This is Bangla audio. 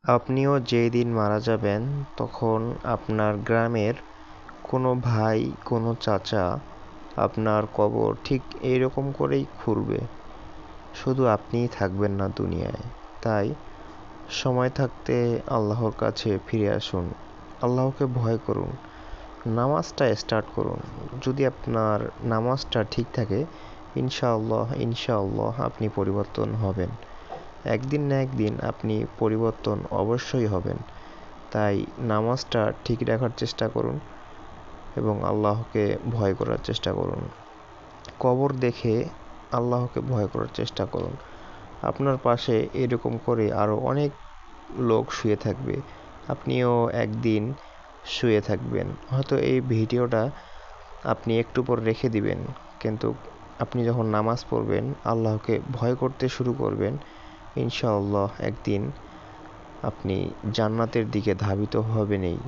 আপনিও যেই দিন মারা যাবেন তখন আপনার গ্রামের কোনো ভাই, কোনো চাচা আপনার কবর ঠিক এইরকম করেই খুঁড়বে। শুধু আপনিই থাকবেন না দুনিয়ায়। তাই সময় থাকতে আল্লাহর কাছে ফিরে আসুন, আল্লাহকে ভয় করুন, নামাজটা স্টার্ট করুন। যদি আপনার নামাজটা ঠিক থাকে, ইনশাআল্লাহ ইনশাআল্লাহ আপনি পরিবর্তন হবেন। একদিন না একদিন আপনি পরিবর্তন অবশ্যই হবেন। তাই নামাজটা ঠিক রাখার চেষ্টা করুন এবং আল্লাহকে ভয় করার চেষ্টা করুন। কবর দেখে আল্লাহকে ভয় করার চেষ্টা করুন। আপনার পাশে এরকম করে আরও অনেক লোক শুয়ে থাকবে। আপনিও একদিন শুয়ে থাকবেন। হয়তো এই ভিডিওটা আপনি একটু পর রেখে দিবেন, কিন্তু আপনি যখন নামাজ পড়বেন, আল্লাহকে ভয় করতে শুরু করবেন, ইনশাআল্লাহ একদিন আপনি জান্নাতের দিকে ধাবিত হবেনই।